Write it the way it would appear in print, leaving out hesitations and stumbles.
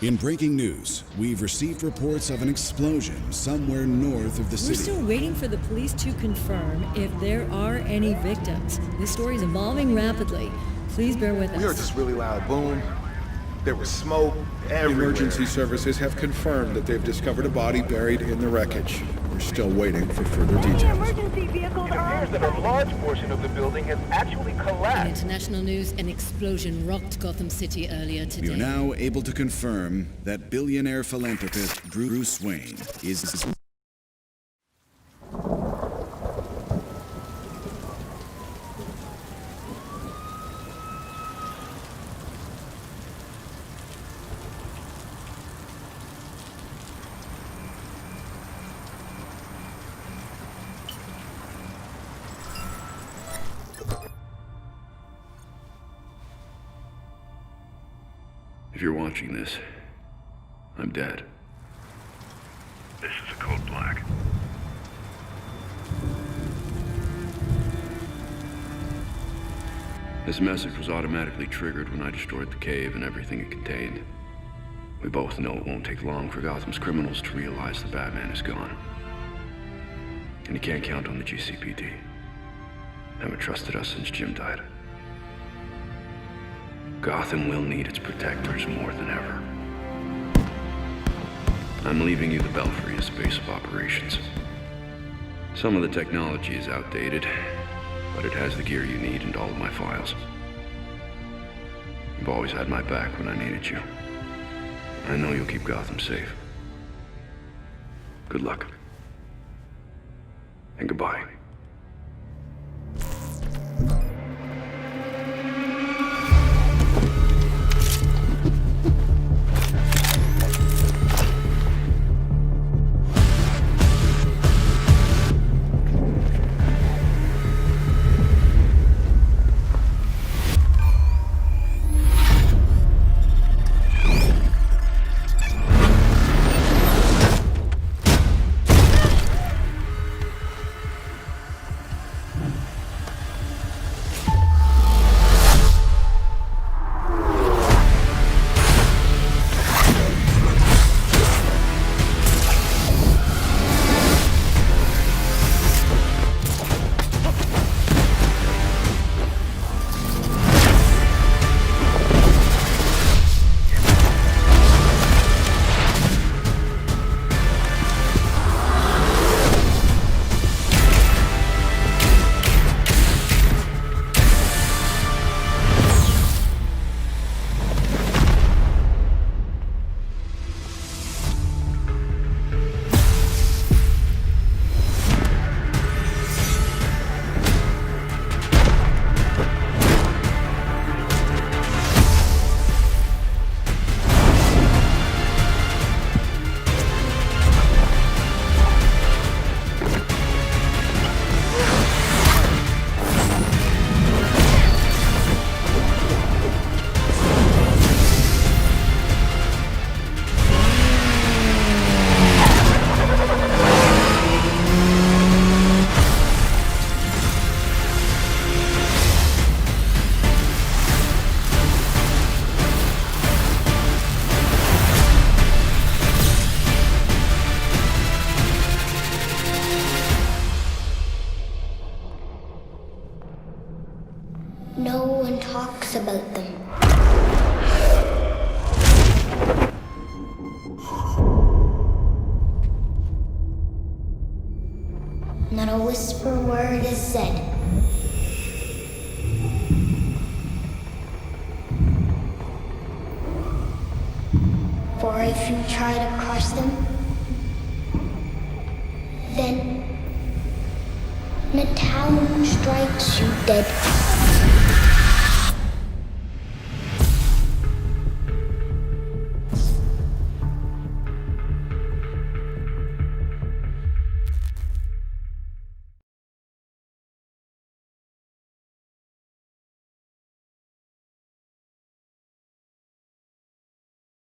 In breaking news, we've received reports of an explosion somewhere north of the We're city. still waiting for the police to confirm if there are any victims. This story is evolving rapidly. Please bear with us. We heard this really loud boom. There was smoke everywhere. Emergency services have confirmed that they've discovered a body buried in the wreckage. We're still waiting for further details. Emergency vehicles It appears that a large portion of the building has actually In collapsed. international news, an explosion rocked Gotham City earlier today. We are now able to confirm that billionaire philanthropist Bruce Wayne is... If you're watching this, I'm dead. This is a code black. This message was automatically triggered when I destroyed the cave and everything it contained. We both know it won't take long for Gotham's criminals to realize the Batman is gone. And you can't count on the GCPD. Haven't trusted us since Jim died. Gotham will need its protectors more than ever. I'm leaving you the Belfry as base of operations. Some of the technology is outdated, but it has the gear you need and all of my files. You've always had my back when I needed you. I know you'll keep Gotham safe. Good luck. And goodbye. No one talks about them. Not a whisper word is said. For if you try to cross them, then the town strikes you dead.